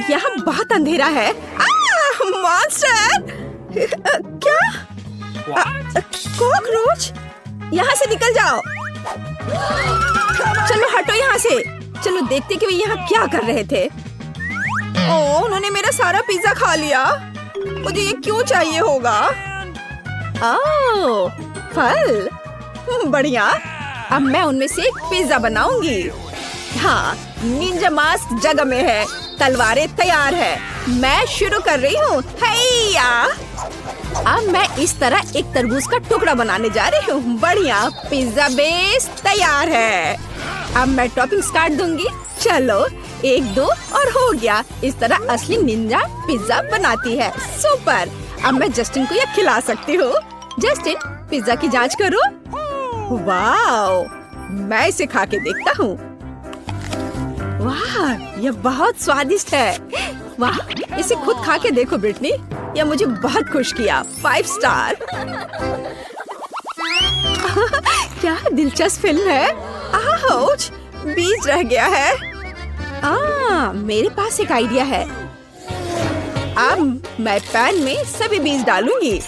यहाँ बहुत अंधेरा है। मॉन्स्टर! क्या? कॉकरोच! यहाँ से निकल जाओ। चलो हटो यहाँ से। चलो देखते कि वे यहाँ क्या कर रहे थे। ओह, उन्होंने मेरा सारा पिज्जा खा लिया। मुझे ये क्यों चाहिए होगा? ओह, फल बढ़िया। अब मैं उनमें से एक पिज्जा बनाऊंगी। हाँ, निंजा मास्क जगह में है। तलवारें तैयार है। मैं शुरू कर रही हूँ। हैया! अब मैं इस तरह एक तरबूज का टुकड़ा बनाने जा रही हूँ। बढ़िया, पिज्जा बेस तैयार है। अब मैं टॉपिंग्स काट दूंगी। चलो 1 2 और हो गया। इस तरह असली निंजा पिज्जा बनाती है। सुपर! अब मैं जस्टिन को यह खिला सकती हूँ। जस्टिन, पिज्जा की जांच करो। वाओ! मैं इसे खा के देखता हूँ। वाह, यह बहुत स्वादिष्ट है। वाह, इसे खुद खा के देखो ब्रिटनी। यह मुझे बहुत खुश किया। 5 स्टार। क्या दिलचस्प फिल्म है। आउच! बीज रह गया है। मेरे पास एक आइडिया है। अब मैं पैन में सभी बीज डालूंगी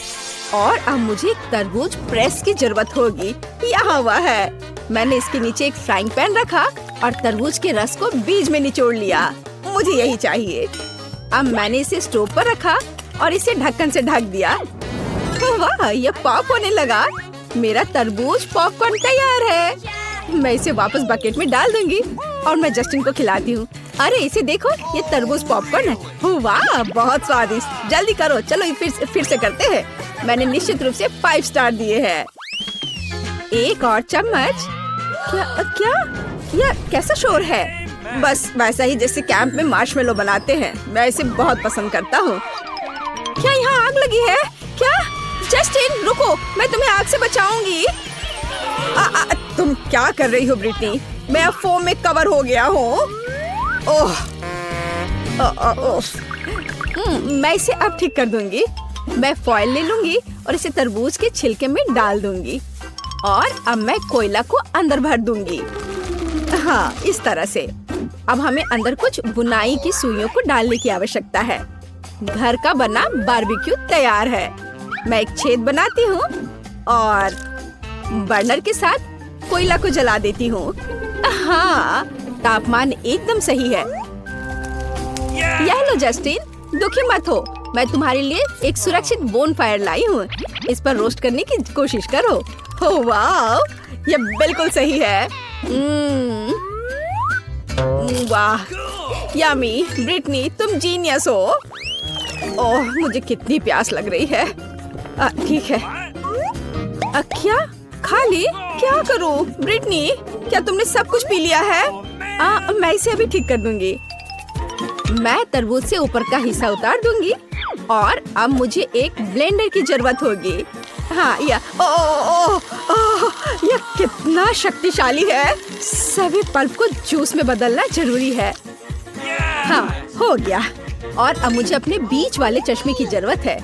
और अब मुझे एक तरबूज प्रेस की जरूरत होगी। यहाँ हुआ है। मैंने इसके नीचे एक फ्राइंग पैन रखा और तरबूज के रस को बीज में निचोड़ लिया। मुझे यही चाहिए। अब मैंने इसे स्टोव पर रखा और इसे ढक्कन से ढक दिया। वाह, ये पॉप होने लगा। मेरा तरबूज पॉपकॉर्न तैयार है। मैं इसे वापस बकेट में डाल दूंगी और मैं जस्टिन को खिलाती हूँ। अरे इसे देखो, ये तरबूज पॉपकॉर्न है। वाह, बहुत स्वादिष्ट। जल्दी करो। चलो फिर से करते हैं। मैंने निश्चित रूप से 5 स्टार दिए हैं। एक और चम्मच। क्या? यह कैसा शोर है? बस वैसा ही जैसे कैंप में मार्शमेलो बनाते हैं। मैं इसे बहुत पसंद करता हूँ। क्या यहाँ आग लगी है? क्या? जस्टिन रुको, मैं तुम्हें आग से बचाऊंगी। तुम क्या कर रही हो ब्रिटनी? मैं अब फोम में कवर हो गया हूँ। ओह, मैं इसे अब ठीक कर दूंगी। मैं फॉइल ले लूंगी और इसे तरबूज के छिलके में डाल दूंगी और अब मैं कोयला को अंदर भर दूंगी। हाँ, इस तरह से। अब हमें अंदर कुछ बुनाई की सुइयों को डालने की आवश्यकता है। घर का बना बारबेक्यू तैयार है। मैं एक छेद बनाती हूँ और बर्नर के साथ कोयला को जला देती हूँ। हाँ, तापमान एकदम सही है। यह लो जस्टिन, दुखी मत हो। मैं तुम्हारे लिए एक सुरक्षित बोनफायर लाई हूँ। इस पर रोस्ट करने की कोशिश करो। ओह वाह, यह बिल्कुल सही है। वाह, यम्मी। ब्रिटनी, तुम जीनियस हो। ओह, मुझे कितनी प्यास लग रही है। ठीक है। क्या? खाली? क्या करूं? ब्रिटनी, क्या तुमने सब कुछ पी लिया है? मैं इसे अभी ठीक कर दूंगी। मैं तरबूज से ऊपर का हिस्सा उतार दूंगी और अब मुझे एक ब्लेंडर की जरूरत होगी। हाँ, यह कितना शक्तिशाली है। सभी पल्प को जूस में बदलना जरूरी है। हाँ, हो गया। और अब मुझे अपने बीच वाले चश्मे की जरूरत है।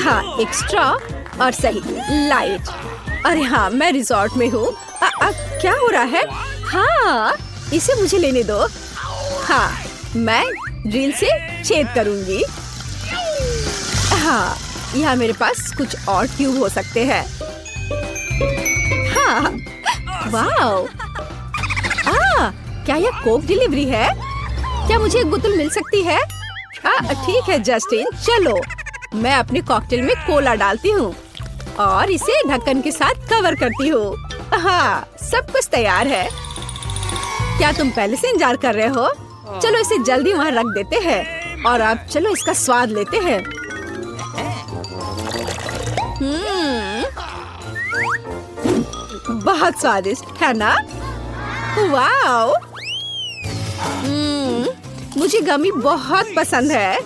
हाँ, एक स्ट्रॉ और सही लाइट। अरे हाँ, मैं रिजॉर्ट में हूँ। क्या हो रहा है? हाँ, इसे मुझे लेने दो। हाँ, मैं ड्रिल से छेद करूंगी। हाँ, यहाँ मेरे पास कुछ और ट्यूब हो सकते हैं। हाँ, वाओ। क्या यह कोक डिलीवरी है? क्या मुझे एक बोतल मिल सकती है? ठीक है जस्टिन, चलो। मैं अपने कॉकटेल में कोला डालती हूँ और इसे ढक्कन के साथ कवर करती हूँ। हाँ, सब कुछ तैयार है। क्या तुम पहले से इंतजार कर रहे हो? चलो इसे जल्दी वहाँ रख देते हैं और अब चलो इसका स्वाद लेते हैं। बहुत स्वादिष्ट है ना? वाओ! मुझे गमी बहुत पसंद है।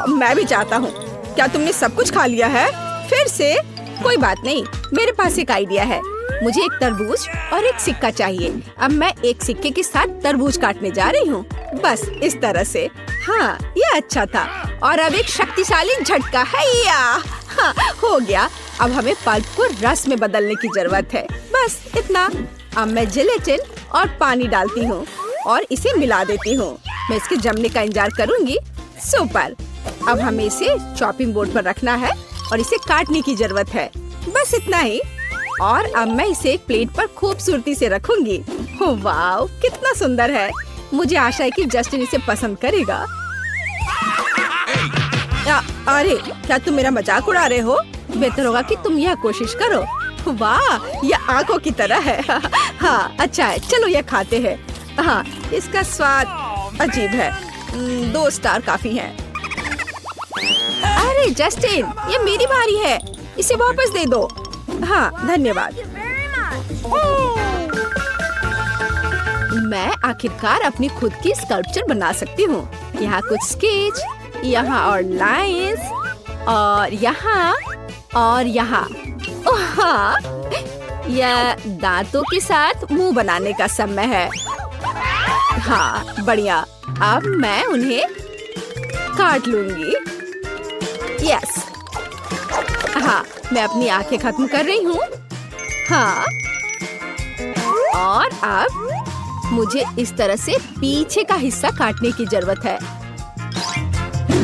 मैं भी चाहता हूँ। क्या तुमने सब कुछ खा लिया है? फिर से? कोई बात नहीं, मेरे पास एक आइडिया है। मुझे एक तरबूज और एक सिक्का चाहिए। अब मैं एक सिक्के के साथ तरबूज काटने जा रही हूँ। बस इस तरह से। हाँ, ये अच्छा था। और अब एक शक्तिशाली झटका है। हाँ, हो गया। अब हमें पल्प को रस में बदलने की जरूरत है। बस इतना। अब मैं जेलेटिन और पानी डालती हूँ और इसे मिला देती हूँ। मैं इसके जमने का इंतजार करूंगी। सुपर। अब हमें इसे चॉपिंग बोर्ड पर रखना है और इसे काटने की जरूरत है। बस इतना ही। और अब मैं इसे एक प्लेट पर खूबसूरती से रखूंगी। वाह, कितना सुंदर है। मुझे आशा है कि जस्टिन इसे पसंद करेगा। अरे, क्या तुम मेरा मजाक उड़ा रहे हो? बेहतर होगा कि तुम यह कोशिश करो। वाह, यह आंखों की तरह है। हाँ, अच्छा है, चलो यह खाते हैं। हाँ, इसका स्वाद अजीब है। 2 स्टार काफी हैं। अरे जस्टिन, ये मेरी बारी है, इसे वापस दे दो। हाँ, धन्यवाद। मैं आखिरकार अपनी खुद की स्कल्पचर बना सकती हूँ। यहाँ कुछ स्केच, यहाँ और लाइंस, और यहाँ और यहाँ। ओह हाँ, यह दांतों के साथ मुंह बनाने का समय है। हाँ, बढ़िया। अब मैं उन्हें काट लूंगी। यस। हाँ, मैं अपनी आंखें खत्म कर रही हूँ। हाँ, और अब मुझे इस तरह से पीछे का हिस्सा काटने की जरूरत है।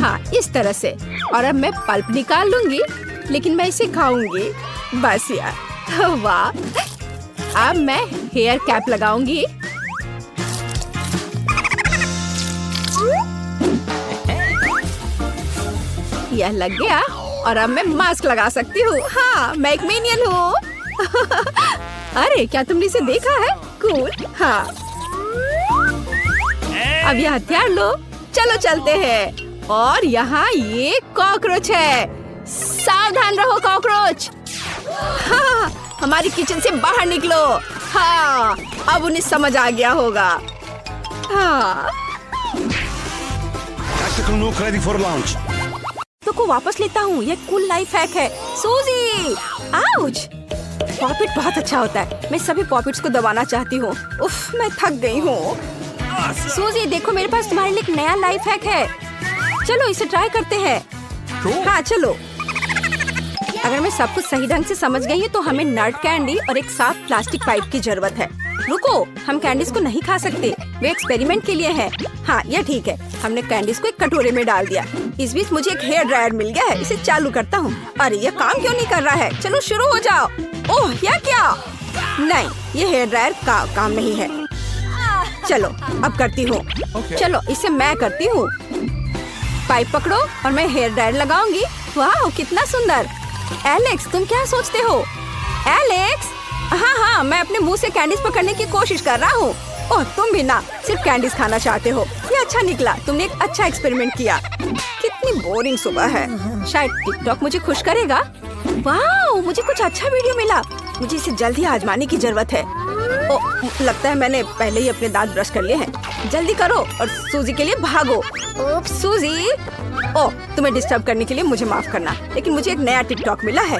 हाँ, इस तरह से। और अब मैं पल्प निकाल लूंगी, लेकिन मैं इसे खाऊंगी। बस यार, वाह। अब मैं हेयर कैप लगाऊंगी। यह लग गया और अब मैं मास्क लगा सकती हूँ। हाँ, मैं एक मिनियन हूँ। अरे, क्या तुमने इसे देखा है? कूल। हाँ, अब यह हथियार लो, चलो चलते हैं। और यहाँ ये कॉकरोच है। सावधान रहो कॉकरोच। हाँ, हमारी किचन से बाहर निकलो। हाँ, अब उन्हें समझ आ गया होगा। हाँ, तो को वापस लेता हूँ। ये कूल लाइफ हैक है। सूजी, आउच। पॉपिट बहुत अच्छा होता है। मैं सभी पॉपिट्स को दबाना चाहती हूँ। उफ, मैं थक गई हूँ। सूजी, देखो मेरे पास तुम्हारे लिए एक नया लाइफ हैक है। चलो इसे ट्राई करते हैं। हाँ, चलो। अगर मैं सब कुछ सही ढंग से समझ गई हूँ तो हमें नट कैंडी और एक साफ प्लास्टिक पाइप की जरूरत है। रुको, हम कैंडीज को नहीं खा सकते, वे एक्सपेरिमेंट के लिए है। हाँ, यह ठीक है। हमने कैंडीज को एक कटोरे में डाल दिया। इस बीच मुझे एक हेयर ड्रायर मिल गया है। इसे चालू करता हूँ। अरे, यह काम क्यों नहीं कर रहा है? चलो शुरू हो जाओ। ओह, यह क्या? नहीं, ये हेयर ड्रायर का काम नहीं है। चलो अब करती हूँ। चलो इसे मैं करती हूँ। पाइप पकड़ो और मैं हेयर ड्रायर लगाऊंगी। वाह, कितना सुंदर। एलेक्स, तुम क्या सोचते हो? एलेक्स, हाँ हाँ, मैं अपने मुंह से कैंडीज पकड़ने की कोशिश कर रहा हूँ। ओह, तुम भी ना सिर्फ कैंडीज खाना चाहते हो। ये अच्छा निकला, तुमने एक अच्छा एक्सपेरिमेंट किया। कितनी बोरिंग सुबह है। शायद टिकटॉक मुझे खुश करेगा। वाह, मुझे कुछ अच्छा वीडियो मिला। मुझे इसे जल्द ही आजमाने की जरूरत है। ओह, लगता है मैंने पहले ही अपने दांत ब्रश कर लिए हैं। जल्दी करो और सूजी के लिए भागो। ओह सूजी, ओह, तुम्हें डिस्टर्ब करने के लिए मुझे माफ करना, लेकिन मुझे एक नया टिकटॉक मिला है।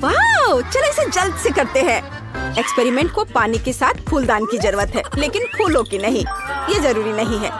वाह, चलो इसे जल्द से करते हैं। एक्सपेरिमेंट को पानी के साथ फूलदान की जरूरत है, लेकिन फूलों की नहीं। ये जरूरी नहीं है,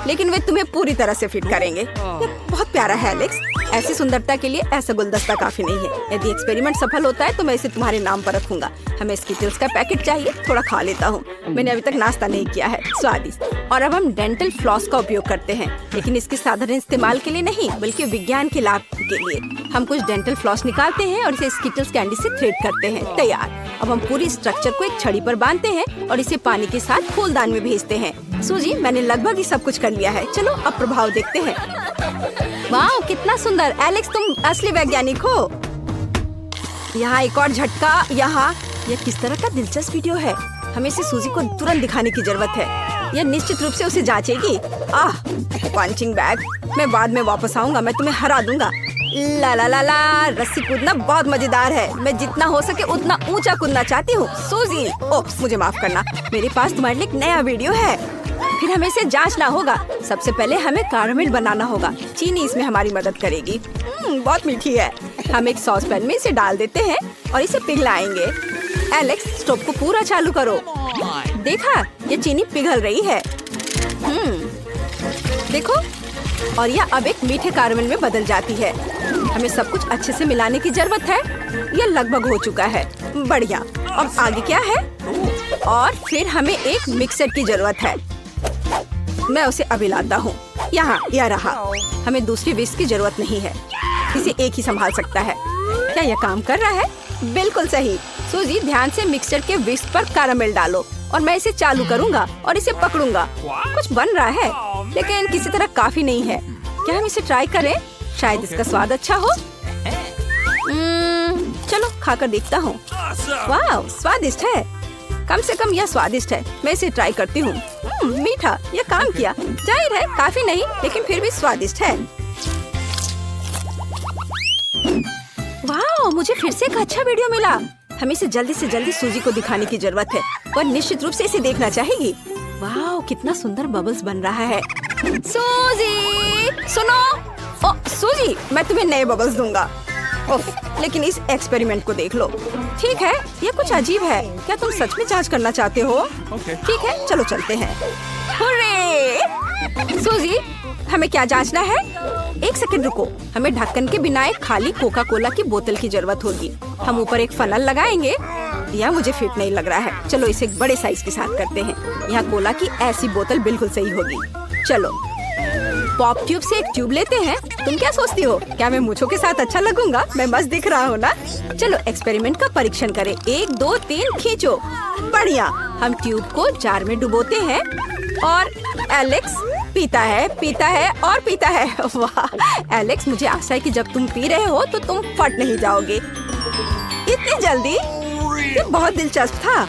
लेकिन वे तुम्हें पूरी तरह से फिट करेंगे। ये बहुत प्यारा है एलेक्स। ऐसी सुंदरता के लिए ऐसा गुलदस्ता काफी नहीं है। यदि एक्सपेरिमेंट सफल होता है तो मैं इसे तुम्हारे नाम पर रखूंगा। हमें स्किटल्स का पैकेट चाहिए, थोड़ा खा लेता हूँ। मैंने अभी तक नाश्ता नहीं किया है। स्वादिष्ट। और अब हम डेंटल फ्लॉस का उपयोग करते हैं, लेकिन इसके साधारण इस्तेमाल के लिए नहीं, बल्कि विज्ञान के लाभ के लिए। हम कुछ डेंटल फ्लॉस निकालते हैं और इसे स्किटल्स कैंडी से थ्रेड करते हैं। तैयार। अब हम पूरी स्ट्रक्चर को एक छड़ी पर बांधते हैं और इसे पानी के साथ फूलदान में भेजते हैं। सूजी, मैंने लगभग ही सब कुछ कर लिया है। चलो अब प्रभाव देखते हैं। वाह, कितना सुंदर। एलेक्स, तुम असली वैज्ञानिक हो। यहाँ एक और झटका। यहाँ यह किस तरह का दिलचस्प वीडियो है। हमें इसे सूजी को तुरंत दिखाने की जरूरत है। यह निश्चित रूप से उसे जांचेगी। Punching bag. मैं बाद में वापस आऊंगा, मैं तुम्हें हरा दूंगा। ला ला ला ला, रस्सी कूदना बहुत मजेदार है। मैं जितना हो सके उतना ऊंचा कूदना चाहती हूँ। सूजी, ओह, मुझे माफ करना। मेरे पास तुम्हारे लिए एक नया वीडियो है। फिर हमें इसे जांचना होगा। सबसे पहले हमें कैरामेल बनाना होगा। चीनी इसमें हमारी मदद करेगी। बहुत मीठी है। हम एक सॉस पैन में इसे डाल देते हैं और इसे पिघलाएंगे। एलेक्स, स्टोव को पूरा चालू करो। देखा, ये चीनी पिघल रही है। देखो, और यह अब एक मीठे कैरामेल में बदल जाती है। हमें सब कुछ अच्छे से मिलाने की जरूरत है। यह लगभग हो चुका है। बढ़िया। अब आगे क्या है? और फिर हमें एक मिक्सर की जरूरत है। मैं उसे अभी लाता हूँ। यहाँ यह रहा। हमें दूसरी विस्क की जरूरत नहीं है, इसे एक ही संभाल सकता है। क्या यह काम कर रहा है? बिल्कुल सही। सूजी, ध्यान से मिक्सचर के विस्क पर कैरामेल डालो और मैं इसे चालू करूँगा और इसे पकड़ूंगा। कुछ बन रहा है, लेकिन किसी तरह काफी नहीं है। क्या हम इसे ट्राई करें? शायद इसका स्वाद अच्छा हो। चलो खाकर देखता हूँ। वाह, स्वादिष्ट है। कम से कम यह स्वादिष्ट है। मैं इसे ट्राई करती हूँ। मीठा, यह काम किया। जाहिर है काफी नहीं, लेकिन फिर भी स्वादिष्ट है। वाह, मुझे फिर से एक अच्छा वीडियो मिला। हमें इसे जल्दी से जल्दी सूजी को दिखाने की जरूरत है और निश्चित रूप से इसे देखना चाहेगी। वाह, कितना सुंदर बबल्स बन रहा है। सूजी, सुनो। ओ सूजी, मैं तुम्हें नए बबल्स दूंगा। ओफ, लेकिन इस एक्सपेरिमेंट को देख लो। ठीक है, ये कुछ अजीब है। क्या तुम सच में जांच करना चाहते हो? ठीक है, चलो चलते हैं। हुर्रे! सूजी, हमें क्या जांचना है? एक सेकंड रुको। हमें ढक्कन के बिना एक खाली कोका कोला की बोतल की जरूरत होगी। हम ऊपर एक फनल लगाएंगे। यह मुझे फिट नहीं लग रहा है। चलो इसे एक बड़े साइज के साथ करते हैं। यहाँ कोला की ऐसी बोतल बिल्कुल सही होगी। चलो पॉप ट्यूब से एक ट्यूब लेते हैं। तुम क्या सोचती हो? क्या मैं मूंछों के साथ अच्छा लगूंगा? मैं मस्त दिख रहा हूँ ना? चलो एक्सपेरिमेंट का परीक्षण करें। 1 2 3 खींचो। बढ़िया। हम ट्यूब को जार में डुबोते हैं और एलेक्स पीता है और पीता है। वाह एलेक्स, मुझे आशा है कि जब तुम पी रहे हो तो तुम फट नहीं जाओगे। इतनी जल्दी? ये बहुत दिलचस्प था।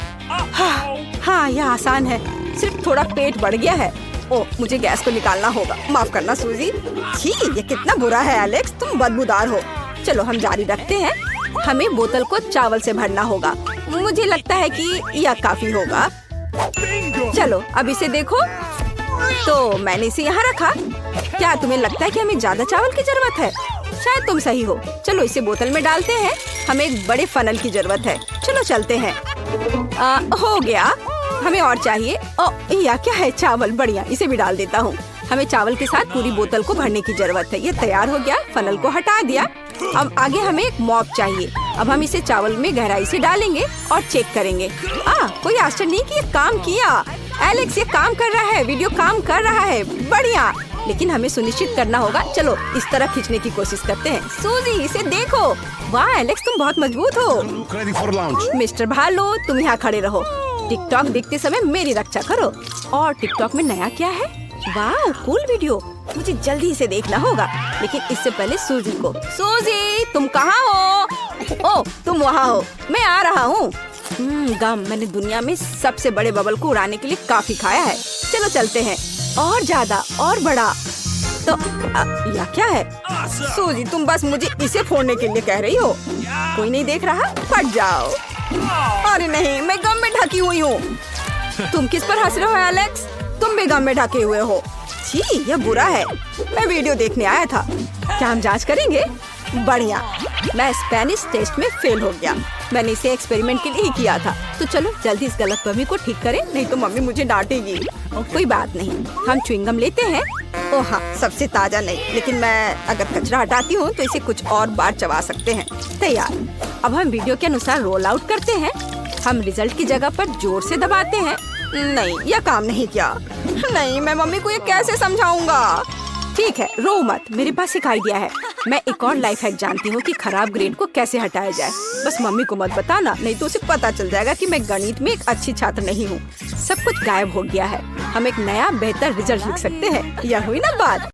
हाँ, यह आसान है। सिर्फ थोड़ा पेट बढ़ गया है। ओ, मुझे गैस को निकालना होगा। माफ करना सूजी। छी, ये कितना बुरा है एलेक्स, तुम बदबूदार हो। चलो हम जारी रखते हैं। हमें बोतल को चावल से भरना होगा। मुझे लगता है कि यह काफी होगा। चलो अब इसे देखो। तो मैंने इसे यहाँ रखा। क्या तुम्हें लगता है कि हमें ज्यादा चावल की जरूरत है? शायद तुम सही हो। चलो इसे बोतल में डालते हैं। हमें एक बड़े फनल की जरूरत है। चलो चलते हैं। हो गया। हमें और चाहिए। यह क्या है? चावल। बढ़िया, इसे भी डाल देता हूँ। हमें चावल के साथ पूरी बोतल को भरने की जरूरत है। ये तैयार हो गया। फनल को हटा दिया। अब आगे हमें एक मॉप चाहिए। अब हम इसे चावल में गहराई से डालेंगे और चेक करेंगे। कोई आश्चर्य नहीं कि ये काम किया। एलेक्स, ये काम कर रहा है। वीडियो काम कर रहा है। बढ़िया, लेकिन हमें सुनिश्चित करना होगा। चलो इस तरह खींचने की कोशिश करते हैं। सूजी, इसे देखो। वाह एलेक्स, तुम बहुत मजबूत हो। मिस्टर भालू, तुम यहाँ खड़े रहो। टिकटॉक देखते समय मेरी रक्षा करो। और टिकटॉक में नया क्या है? वाह, कूल वीडियो। मुझे जल्दी इसे देखना होगा, लेकिन इससे पहले सूजी को। सूजी, तुम कहाँ हो? ओह, तुम वहाँ हो। मैं आ रहा हूँ। गम, मैंने दुनिया में सबसे बड़े बबल को उड़ाने के लिए काफी खाया है। चलो चलते हैं। और ज्यादा और बड़ा। तो यह क्या है? सूजी, तुम बस मुझे इसे फोड़ने के लिए कह रही हो। कोई नहीं देख रहा? फट जाओ। अरे नहीं, मैं गम में ढकी हुई हूँ। तुम किस पर हंस रहे हो एलेक्स? तुम भी गम में ढके हुए हो। छी, यह बुरा है। मैं वीडियो देखने आया था। क्या हम जांच करेंगे? बढ़िया। मैं स्पेनिश टेस्ट में फेल हो गया। मैंने इसे एक्सपेरिमेंट के लिए ही किया था। तो चलो जल्दी इस गलतफहमी को ठीक करें, नहीं तो मम्मी मुझे डांटेगी। कोई बात नहीं, हम च्युइंगम लेते हैं। ओह हाँ, सबसे ताजा नहीं, लेकिन मैं अगर कचरा हटाती हूँ तो इसे कुछ और बार चबा सकते हैं। तैयार। अब हम वीडियो के अनुसार रोल आउट करते हैं। हम रिजल्ट की जगह पर जोर से दबाते हैं। नहीं, यह काम नहीं किया। नहीं, मैं मम्मी को ये कैसे समझाऊंगा? ठीक है, रो मत। मेरे पास एक आइडिया है। मैं एक और लाइफ हैक जानती हूँ कि खराब ग्रेड को कैसे हटाया जाए। बस मम्मी को मत बताना, नहीं तो उसे पता चल जाएगा कि मैं गणित में एक अच्छी छात्र नहीं हूँ। सब कुछ गायब हो गया है। हम एक नया बेहतर रिजल्ट लिख सकते हैं। यह हुई ना बात।